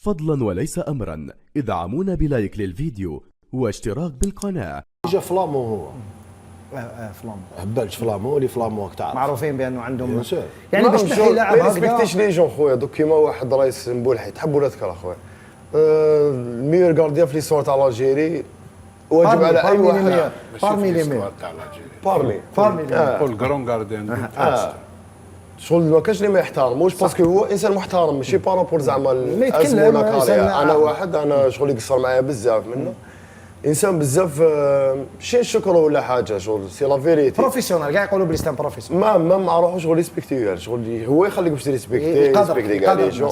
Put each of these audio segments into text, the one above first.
فضلا وليس أمرا ادعمونا بلايك للفيديو واشتراك بالقناة. جا فلامو هو فلامو هبلش فلامو اللي فلامو راك تعرف معروفين بانه عندهم يعني يعني باش تحيي لاعب ما هكذا ريسبكتيش لي جون خويا دوك كيما واحد رئيس مبولحي تحب ولا تكره خويا الميور غارديان في ليستوار تاع الجيري واجب على اي واحد بارمي لي ميور بارمي الكرون غارديان شغل ما كاش اللي ما يحترموش باسكو هو انسان محترم ماشي بارابور زعما يتكلم انا واحد انا شغل يقصر معايا بزاف منه انسان بزاف شي نشكره ولا حاجه شغل سي لا فيريتي بروفيسيونال كاع يقولوا بلي ستان بروفيسيونال ما روحو شغل ريسبكتي شغل هو يخليك باش تريسبكتي كاع لي جون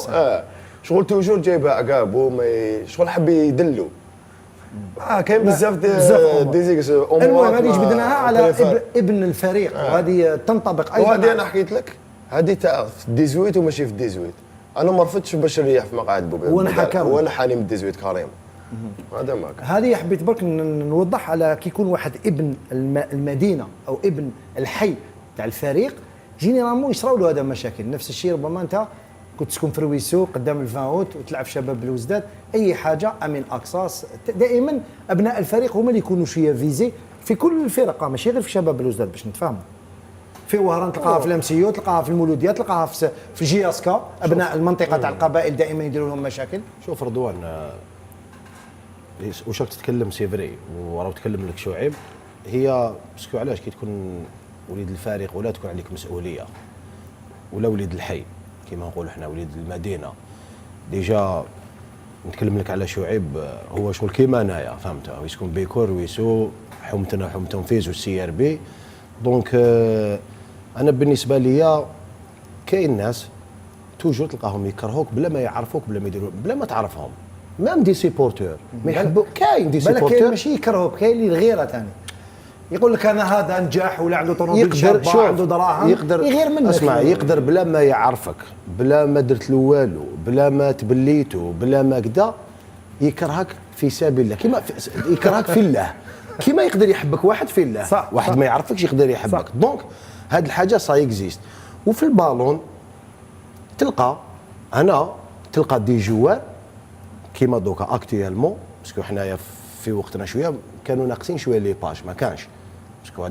شغل توجور جايبها عقابو شغل حب يدلو كاين بزاف ديزيكس المهم هذه جبدناها على ابن الفريق وهذه تنطبق ايضا وهذه انا حكيت لك هذه تاع في 18 وماشي في 18 انا ما رفضتش باش نريح في مقعد بوغا هو نحكم هو نحاني من 18 كريم هذا ما كان هذه حبيت برك نوضح على كي يكون واحد ابن المدينه او ابن الحي تاع الفريق جينيرالمون يصراو له هذا مشاكل. نفس الشيء ربما انت كنت تسكن في رويسو قدام الفاوت وتلعب شباب بلوزداد اي حاجه امين اقصاص دائما ابناء الفريق هما اللي يكونوا شويه فيزي في كل الفرق ماشي غير في شباب بلوزداد باش نتفاهموا. في وهران تلقاها في الامسيو تلقاها في المولوديات تلقاها في جياسكا ابناء المنطقه تاع القبائل دائما يديروا لهم مشاكل. شوف رضوان واش راك تتكلم سي فري وراه تكلم لك شعيب هي باسكو علاش كي تكون وليد الفريق ولا تكون عليك مسؤوليه ولا وليد الحي كما نقولوا حنا وليد المدينه ديجا نتكلم لك على شعيب هو شغل كيما انايا فهمت يسكن بيكور ويسو حومتنا فيز والسي ار بي دونك انا بالنسبه ليا كاين ناس توجور تلقاهم يكرهوك بلا ما يعرفوك بلا ما يديروا بلا ما تعرفهم مام دي سيبورتور ما يحبوا كاين دي سيبورتور كاين ماشي يكرهوك كاين اللي الغيره ثاني يقول لك انا هذا نجح ولا عنده طوموبيل شابه عنده دراهم يقدر يغير منك اسمع يقدر بلا ما يعرفك بلا ما درت له والو بلا ما تبليته بلا ما كذا يكرهك في سبيل الله كيما يكرهك في الله كيما يقدر يحبك واحد في الله صح واحد صح ما يعرفكش يقدر يحبك دونك هاد الحاجه سا اكزيست وفي البالون تلقى دي جوار كيما دوكا اكتيالمون باسكو حنايا في وقتنا شويه كانوا ناقصين شويه لي باج ما كانش باسكو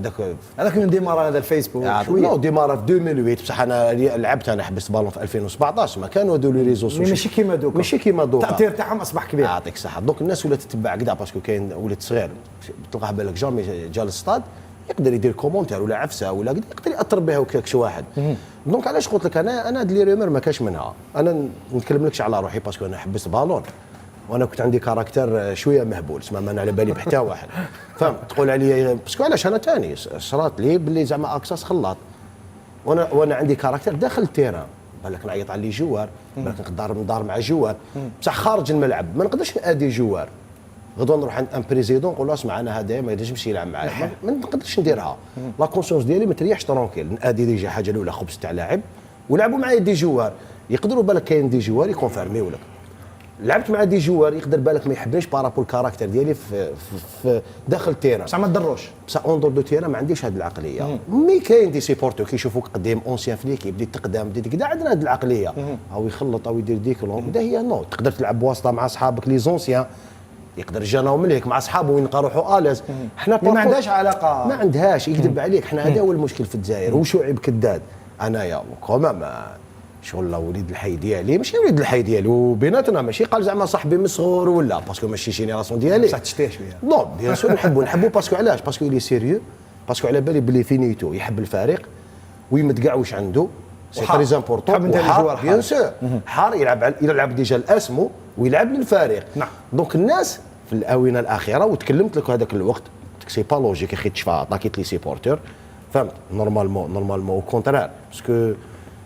هذاك من ديمار هذا الفيسبوك شويه نو ديمار في 2008 بصح انا لعبت انا حبست بالون في 2017 ما كانوا هذو لي ريزو سوسيال ماشي كيما دوكا التاثير تاعهم اصبح كبير يعطيك الصحه دونك الناس ولات تتبع كذا باسكو كاين ولات صغير تلقاه بالك جامي جا للستاد يقدر يدير كومونتير ولا عفسه ولا يقدر ياثر بها وكاكش واحد دونك علاش قلت لك انا هاد لي ريمير ما كاش منها انا نتكلم لكش على روحي باسكو انا حبست بالون وانا كنت عندي كاركتر شويه مهبول اسمع ما انا على بالي بحتى واحد فهمت تقول عليا باسكو علاش انا ثاني صرات لي باللي زعما اكساس خلاط وانا عندي كاركتر داخل التيران بالك نعيط على لي جوار بالك ندار مع جوار بصح خارج الملعب ما نقدرش نادي جوار غدوه نروح عند ان بريزيدون نقول له اسمع انا هذا ما ينجمش يلعب معايا ما نقدرش نديرها لا كونسيونس ديالي ما تريحش ترونكيل نادي ديجا حاجه الاولى خبز تاع لاعب ولعبوا معايا دي جوار يقدروا بالك كاين دي جوار يكونفيرميو لك لعبت مع دي جوار يقدر بالك ما يحبنيش بارابول الكاركتر ديالي في داخل التيران بصح ما تضروش بصح اون دور دو تيران ما عنديش هذه العقليه مي كاين دي سيبورتو كيشوفوك قديم اونسيان في ليكيب بديت تقدم بديت كذا عندنا هذه العقليه او يخلط او يدير ديكلون هذا هي نو تقدر تلعب بواسطه مع اصحابك لي زونسيان يقدر جانا من هيك مع اصحابه وينقى روحو اليز حنا ما عندهاش علاقه ما عندهاش يكذب عليك حنا هذا هو المشكل في الجزائر وشعيب كداد انايا كومام شغل وليد الحي ديالي ماشي وليد الحي ديالي وبيناتنا ماشي قال زعما صاحبي من صغور ولا باسكو ماشي جينيراسيون ديالي بصح تشتيه شويه نو بيان سور نحبو باسكو علاش باسكو لي سيريو باسكو على بالي بلي فينيتو يحب الفريق ويمد كاع واش عنده سي تري امبورطون بيان سور حار يلعب ديجا لاسمو ويلعب للفريق دونك الناس في الاونه الاخيره وتكلمت لك هذاك الوقت سي با لوجيك اخي تشفى عطاكيت لي سيبورتور فهمت نورمالمون او كونترير باسكو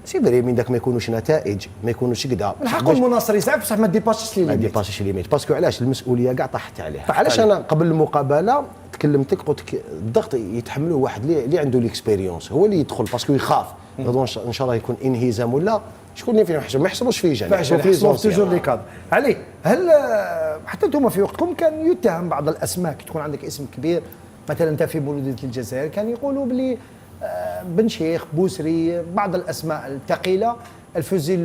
سي فري من داك ما يكونوش نتائج ما يكونوش كذا الحق المناصر يسعف بصح ما ديباسيش لي ما ديباسيش ليميت باسكو علاش المسؤوليه كاع طاحت عليه علاش انا قبل المقابله تكلمت لك قلت لك الضغط يتحملوه واحد اللي عنده ليكسبيريونس هو اللي يدخل باسكو يخاف ان شاء الله يكون انهزام ولا شكون اللي فيه ما يحسبوش فيه جاني يحسبوا توجور لي كادر علي هل حتى انتم في وقتكم كان يتهم بعض الاسماء كي تكون عندك اسم كبير مثلا انت في مولوديه الجزائر كان يقولوا بلي بن شيخ بوسري بعض الاسماء الثقيله الفوزي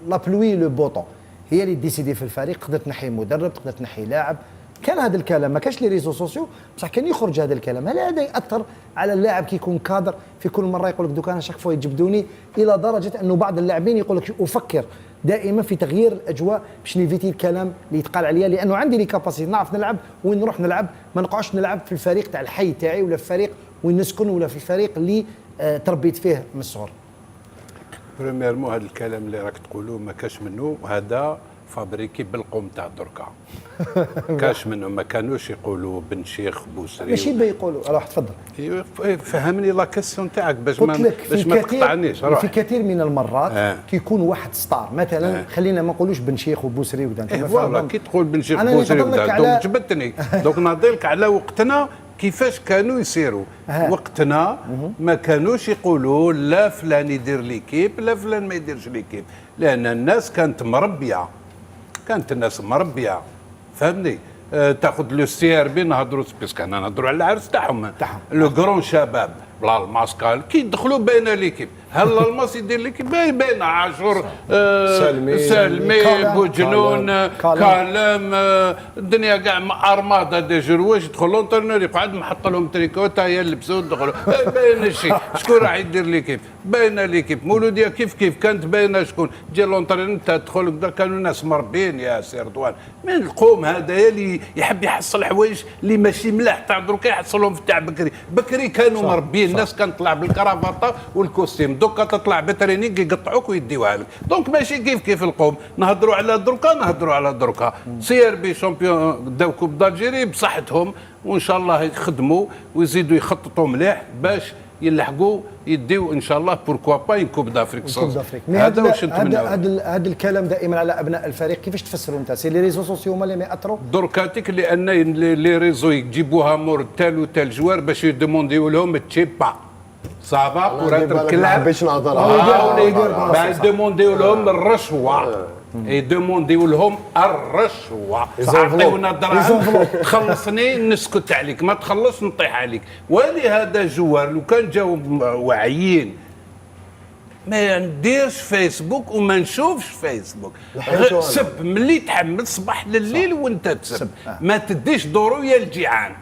لا بلوي لو بوطون هي اللي ديسيدي في الفريق، تقدر تنحي مدرب، تقدر تنحي لاعب. كان هذا الكلام ما كانش لي ريزو سوسيو، بصح كان يخرج هذا الكلام. هل هذا ياثر على اللاعب كي يكون كادر في كل مره يقول لك دوك انا شاك فوا يجبدوني، الى درجه انه بعض اللاعبين يقول لك افكر دائما في تغيير الاجواء باش نيفيتي الكلام اللي يتقال عليا، لانه عندي لي كاباسيتي نعرف نلعب وين نروح نلعب، ما نقعدش نلعب في الفريق تاع الحي تاعي ولا في الفريق وين نسكن ولا في الفريق اللي تربيت فيه من الصغر. بريميرمون هذا الكلام اللي راك تقولوه ما كاش منه، هذا فابريكي بالقوم تاع دركا. كاش منه، ما كانوش يقولوا بن شيخ بوسري ماشي بيقولوا. روح تفضل. فهمني لا كيسيون تاعك باش قلت لك ما تقطعنيش. في كثير من المرات كي يكون واحد ستار مثلا، خلينا ما نقولوش بن شيخ وبوسري ودا، انت فوالا كي تقول بن شيخ بوسري ودا دونك جبدتني. دونك نهضرلك على وقتنا كيفاش كانوا يسيروا. وقتنا ما كانوش يقولوا لا فلان يدير ليكيب لا فلان ما يديرش ليكيب، لان الناس كانت مربيه، كانت الناس مربيه، فهمني. تاخذ لو سي ار بي نهضروا باسكو انا نهضروا على العرس تاعهم لو كرون شباب بلا الماسكال كي يدخلوا بين ليكيب. هل الماس يدير ليكيب بين عاشور سلمي بوجنون كلام الدنيا كاع ارماده دي جروج يدخل لونترنور يقعد محط لهم تريكوتا يلبسوا يدخلوا باين الشيء. شكون راح يدير ليكيب؟ باين ليكيب مولوديه كيف كانت باينه. شكون جا لونترنور انت تدخل كانوا ناس مربين يا سي رضوان. من القوم هذا اللي يحب يحصل حوايج اللي ماشي ملاح تاع دروك يحصلهم في تاع بكري كانوا مربين. الناس كانت تطلع بالكرافطه والكوستيم، دوكا تطلع بترينينغ يقطعوك ويديوها لك. دونك ماشي كيف القوم. نهضروا على دركا سي ار بي شامبيون داو كوب دالجيري بصحتهم، وان شاء الله يخدموا ويزيدوا يخططوا مليح باش يلحقوا يديو ان شاء الله بوركوا با كوب دافريك. هذا واش نتمنى. هذا الكلام دائما على ابناء الفريق كيفاش تفسروا انت؟ سي لي ريزو سوسيو هما اللي ياثروا دركاتيك، لان لي ريزو يجيبوها مور تال وتال جوار باش يدومونديو لهم تشيبا صافا بور اتر كلاب باش نهضر بعد دومونديو لهم الرشوه. يدومونديو لهم الرشوه. عطيونا دراهم تخلصني نسكت عليك، ما تخلص نطيح عليك. ولهذا جوار لو كان جاو واعيين ما نديرش فيسبوك وما نشوفش فيسبوك. سب ملي تحمل صباح لليل وانت تسب. ما تديش دورو يا الجيعان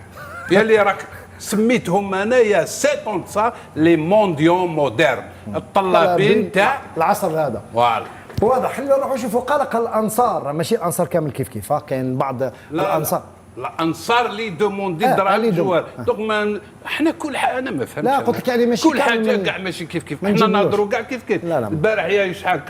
يا اللي راك سميتهم انايا سيتون سا لي مونديون مودرن الطلابين تاع العصر هذا. فوالا واضح. خلينا نروحوا نشوفوا قلق الانصار، ماشي الانصار كامل كيف كاين بعض الانصار. الانصار اللي دوموندي دراهم جوار. دونك ما احنا كل حاجه انا ما فهمتش. لا قلت لك يعني ماشي كل حاجه كاع ماشي كيف احنا نهضروا كاع كيف البارح يا شحال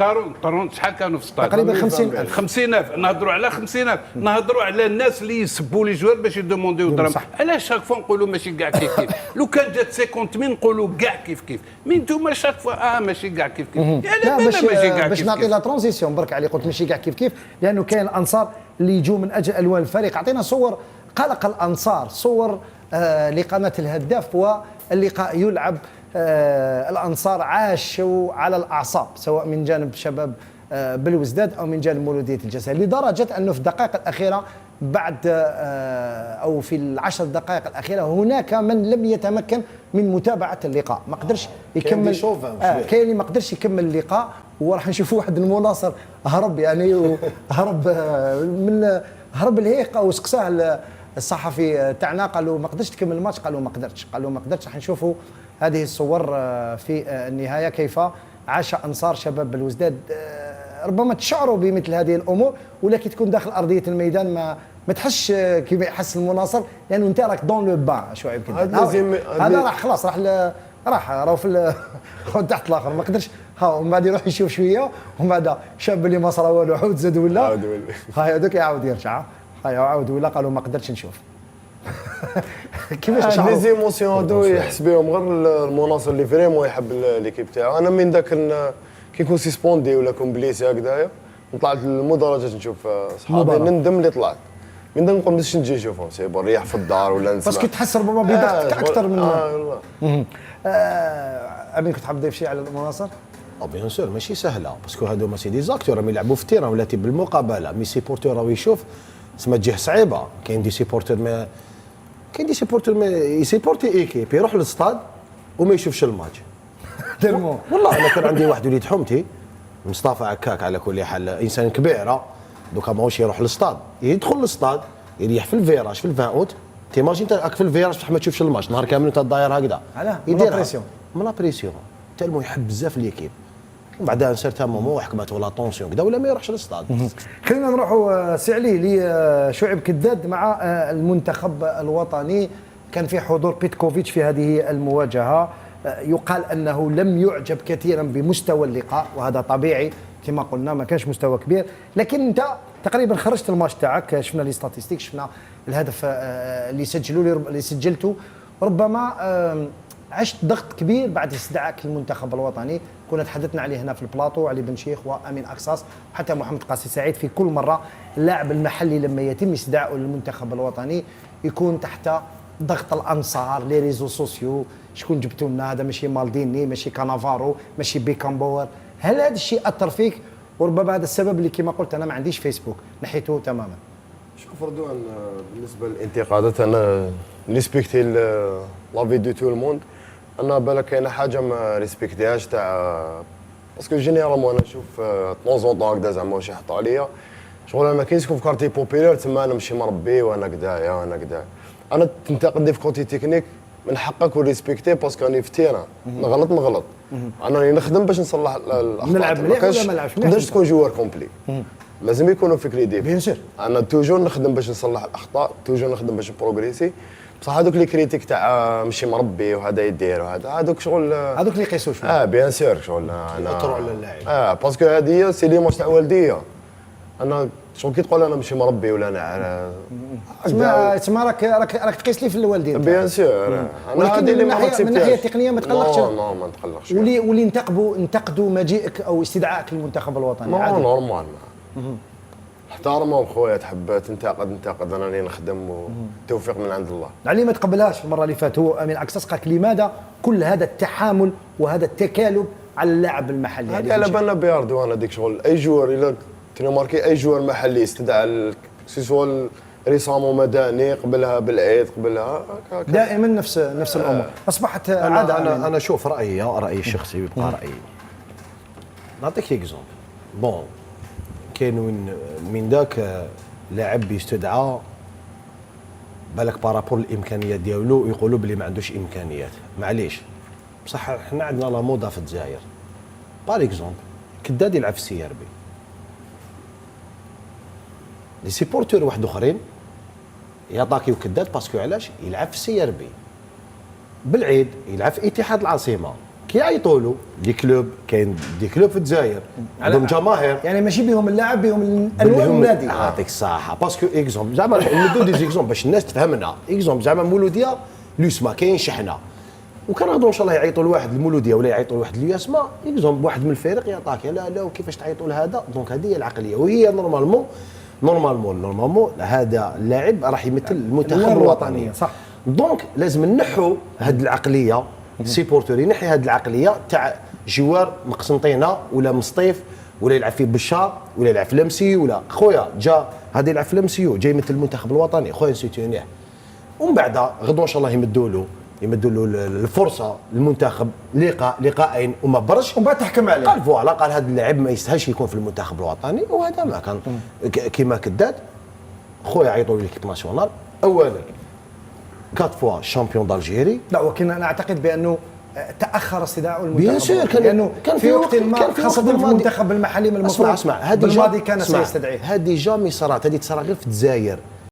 شحال كانوا في السطاد تقريبا 50,000 50,000. نهضروا على 50,000. نهضروا على الناس اللي يسبوا لي جوار باش يدومونديو دراهم. علاش شاك فوا نقولوا ماشي كاع كيف لو كان جات 50,000 نقولوا كاع كيف مين نتوما شاك فوا ماشي كاع كيف لا باش نعطي لا ترانزيسيون برك علي قلت ماشي كاع كيف لانه كاين الانصار اللي يجوا من اجل الوان الفريق. اعطينا صور قلق الانصار، صور لقامه الهداف واللقاء يلعب. الانصار عاشوا على الاعصاب سواء من جانب شباب بالوزداد او من جانب مولوديه الجزائر، لدرجه انه في الدقائق الاخيره بعد او في العشر دقائق الاخيره هناك من لم يتمكن من متابعه اللقاء، ما قدرش يكمل. كاين اللي ما قدرش يكمل اللقاء، وراح نشوفوا واحد المناصر هرب يعني هرب هرب الهيقه وسقساه الصحفي تاعنا، قالوا ما قدرتش تكمل الماتش، قالوا ما قدرتش. راح نشوفوا هذه الصور في النهايه كيف عاش انصار شباب بالوزداد. ربما تشعروا بمثل هذه الامور، ولكن تكون داخل ارضيه الميدان ما تحسش كيما يحس المناصر، لانه انت راك دون لو بان شويه كذا. هذا راح خلاص راهو في تحت الاخر ما قدرش. ومن بعد يروح يشوف شويه، ومن بعد شاب اللي ما صرا والو عاود زاد ولا هاي هذوك يعاود يرجع هاي عاود ولا قالوا ما قدرتش نشوف. كيفاش تشعروا؟ لي زيموسيون هذو يحس بهم غير المناصر اللي فريمون يحب ليكيب تاعو. انا من ذاك كي يكون سيسبوندي ولا يكون بليسي هكذايا نطلع للمدرجات نشوف صحابي نندم اللي طلعت من ذاك نقول باش نجي نشوفهم سي بون نريح في الدار ولا نسمع باسكو تحس ربما بضغط اكثر من والله. امين كنت حاب تضيف شيء على المناصر؟ بيان سور ماشي سهله باسكو هادو ماشي دي زاكتور راهم يلعبوا في التيران ولاتي بالمقابله. مي سيبورتور راهو يشوف تسمى تجيه صعيبه. كاين دي سيبورتور ما يسيبورتي ايكيب يروح للستاد وما يشوفش الماتش. والله انا كان عندي واحد وليد حومتي مصطفى عكاك على كل حال انسان كبيره دوكا ماهوش يروح للستاد، يدخل للستاد يريح في الفيراج في الفان اوت. تيماجين انت راك في الفيراج بصح ما تشوفش الماتش نهار كامل انت داير هكذا. علاه؟ يدير من بريسيون. من لا بريسيون تالمو يحب بزاف ليكيب. بعدها سيرتان مومون حكمته لا طونسيون كذا ولا ما يروحش للستاد. خلينا نروحوا سي علي لشعيب كداد مع المنتخب الوطني. كان في حضور بيتكوفيتش في هذه المواجهه. يقال انه لم يعجب كثيرا بمستوى اللقاء وهذا طبيعي كما قلنا ما كانش مستوى كبير، لكن انت تقريبا خرجت الماتش تاعك. شفنا لي ستاتيستيك، شفنا الهدف اللي سجلته. ربما عشت ضغط كبير بعد استدعائك للمنتخب الوطني. كنا تحدثنا عليه هنا في البلاطو، علي بن شيخ وامين اكساس وحتى محمد قاسي سعيد. في كل مره اللاعب المحلي لما يتم استدعائه للمنتخب الوطني يكون تحت ضغط الانصار، لي ريزو سوسيو، شكون جبتوا لنا، هذا ماشي مالديني، ماشي كانافارو، ماشي بيكامبور. هل هذا الشيء اثر فيك؟ وربما هذا السبب اللي كما قلت انا ما عنديش فيسبوك نحيته تماما. شوف رضوان، بالنسبه للانتقادات انا ريسبكتي لا في دو تو الموند. انا بالك كاينه حاجه ما ريسبكتيهاش تاع باسكو جينيرالمون انا نشوف طون طون هكذا زعما واش يحط عليا شغل. انا ما كاينش في كارتي بوبيلار تما انا ماشي مربي وانا كدايا وانا كدا. انا تنتقدني في كوتي تكنيك من حقك وريسبكتي باسكو راني في تيران نغلط. انا راني نخدم باش نصلح الاخطاء. نلعب مليح ولا ما نلعبش؟ ما تقدرش تكون جوار كومبلي. لازم يكونوا فكري ديف. بيان سور انا توجور نخدم باش نصلح الاخطاء، توجور نخدم باش نبروغريسي. بصح هذوك لي كريتيك تاع ماشي مربي وهذا يدير وهذا هذوك شغل هذوك اللي يقيسوا شويه. بيان سور شغل انا يأثروا على اللاعب. باسكو هذه سي ليماج تاع والديه. انا شغل كي تقول انا ماشي مربي ولا انا تسمى راك تقيس لي في الوالدين. بيان سور انا ولكن من الناحيه التقنيه ما تقلقش. نو ما نتقلقش. واللي انتقدوا مجيئك او استدعائك للمنتخب الوطني عادي. نورمال. احترموا خويا، تحب تنتقد انا راني نخدم والتوفيق من عند الله. علي ما تقبلهاش المره اللي فاتت هو امين اكساس قالك لماذا كل هذا التحامل وهذا التكالب على اللاعب المحلي؟ هذه على بالنا بها رضوان. هذيك شغل اي جوار الا تريماركي اي جوار محلي استدعى سواء رسام مدني قبلها بالعيد قبلها دائما نفس الامور اصبحت عاده. انا شوف رايي الشخصي يبقى رايي. نعطيك اكزومبل. بون كاين من ذاك لاعب يستدعى بالك بارابور الامكانيات ديالو يقولوا بلي ما عندوش امكانيات. معليش بصح حنا عندنا لا موضه في الجزائر. بار اكزومبل كداد يلعب في السي ار بي، لي سيبورتور واحد اخرين يطاكيو كداد باسكو علاش يلعب في السي ار بي. بالعيد يلعب في اتحاد العاصمه، كيعيطوا له دي كلوب، كاين دي كلوب في الجزائر عندهم جماهير، يعني ماشي بهم اللاعب بهم الوان النادي. يعطيك الصحه. باسكو اكزومبل زعما ندو دي اكزومبل باش الناس تفهمنا. اكزومبل زعما مولوديه لوسما كاين شحنه، وكنغدو ان شاء الله يعيطوا لواحد المولوديه ولا يعيطوا لواحد الياسما اكزومبل واحد من الفريق يعطاك لا وكيفاش تعيطوا لهذا. دونك هذه هي العقليه، وهي نورمالمون هذا اللاعب راح يمثل المنتخب الوطني صح. دونك لازم نحو هذه العقليه، سيبورتور ينحي هذه العقليه تاع جوار مقسنطينه ولا مسطيف ولا يلعب في بشار ولا يلعب في لمسي ولا خويا جا هذا يلعب في لمسيو جاي مثل المنتخب الوطني خويا نسيتونيه. ومن بعد غدوه ان شاء الله يمدوا له الفرصه المنتخب لقاءين وما برش ومن بعد تحكم عليه. قال فوالا قال هذا اللاعب ما يستاهلش يكون في المنتخب الوطني، وهذا ما كان كيما كداد خويا عيطوا لي ليكيب ناسيونال اولا 4 فوا شامبيون دالجيري. لا ولكن انا اعتقد بانه تاخر استدعاء المنتخب بيان سور لانه كان في وقت ما خاصه في المنتخب المحلي من المفروض اسمع بالماضي كان سيستدعيه. هذه جامي صارت، هذه تصرا غير في الجزائر